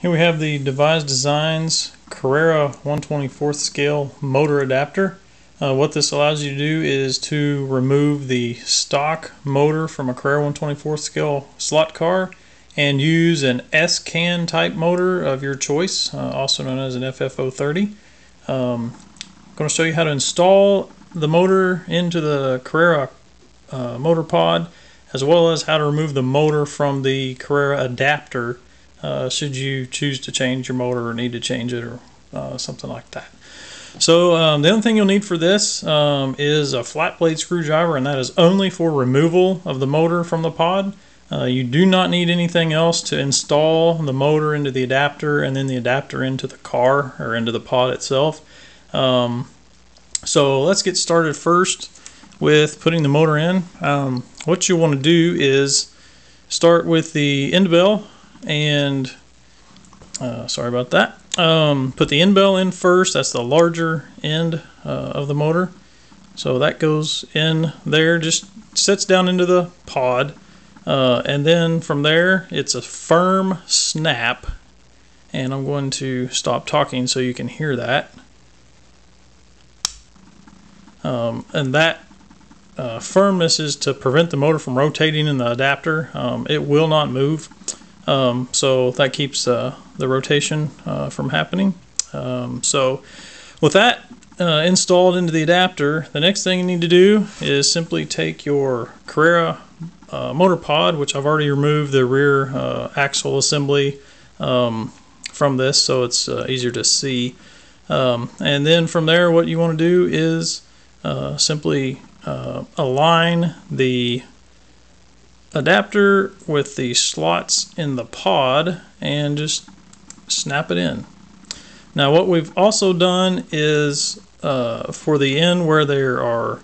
Here we have the Devis3D Designs Carrera 124th scale motor adapter. What this allows you to do is to remove the stock motor from a Carrera 124th scale slot car and use an S-can type motor of your choice, also known as an FF030. I'm going to show you how to install the motor into the Carrera motor pod, as well as how to remove the motor from the Carrera adapter should you choose to change your motor or need to change it or something like that. So the other thing you'll need for this is a flat blade screwdriver, and that is only for removal of the motor from the pod. You do not need anything else to install the motor into the adapter and then the adapter into the car or into the pod itself. So let's get started first with putting the motor in. What you want to do is start with the end bell and sorry about that. Put the end bell in first. That's the larger end of the motor. So that goes in there, just sits down into the pod, and then from there it's a firm snap, and I'm going to stop talking so you can hear that. And that firmness is to prevent the motor from rotating in the adapter. It will not move. So that keeps the rotation from happening. So with that installed into the adapter, the next thing you need to do is simply take your Carrera motor pod, which I've already removed the rear axle assembly from this, so it's easier to see. And then from there, what you want to do is simply align the adapter with the slots in the pod and just snap it in. Now what we've also done is for the end where there are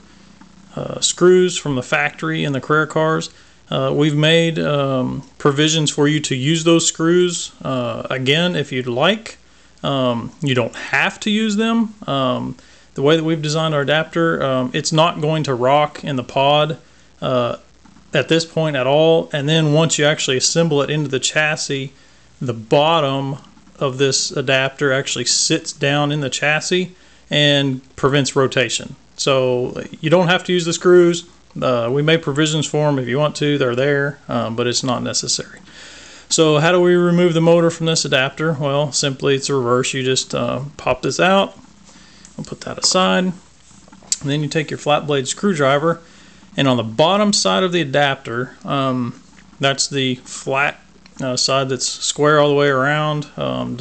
screws from the factory in the Carrera cars, we've made provisions for you to use those screws again if you'd like. You don't have to use them. The way that we've designed our adapter, it's not going to rock in the pod at this point at all, and then once you actually assemble it into the chassis, the bottom of this adapter actually sits down in the chassis and prevents rotation. So you don't have to use the screws. We made provisions for them if you want to. They're there, but it's not necessary. So how do we remove the motor from this adapter? Well, simply it's a reverse. You just pop this out. I'll put that aside, and then you take your flat blade screwdriver, and on the bottom side of the adapter, that's the flat side that's square all the way around, not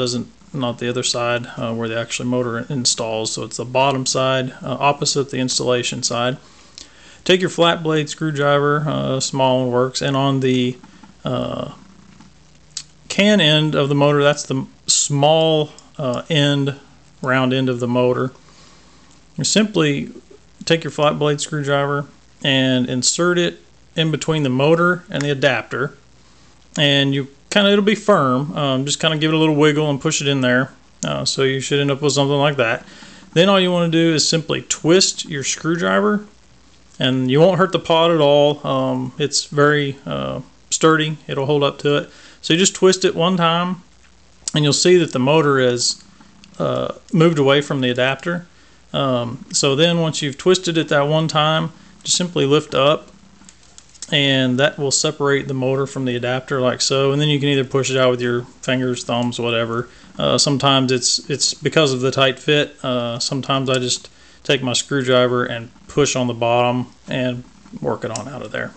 the other side where the actual motor installs, so it's the bottom side opposite the installation side. Take your flat blade screwdriver, small one works, and on the can end of the motor, that's the small round end of the motor. You simply take your flat blade screwdriver and insert it in between the motor and the adapter, and it'll be firm. Just kind of give it a little wiggle and push it in there. So you should end up with something like that. Then all you want to do is simply twist your screwdriver, and you won't hurt the pod at all. It's very sturdy. It'll hold up to it. So you just twist it one time, and you'll see that the motor is moved away from the adapter. So then once you've twisted it that one time, just simply lift up, and that will separate the motor from the adapter like so, and then you can either push it out with your fingers, thumbs, whatever. Sometimes it's because of the tight fit. Sometimes I just take my screwdriver and push on the bottom and work it on out of there.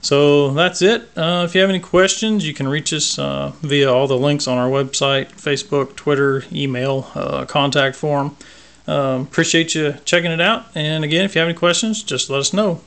So that's it. If you have any questions, you can reach us via all the links on our website, Facebook, Twitter, email, contact form. Appreciate you checking it out. And again, if you have any questions, just let us know.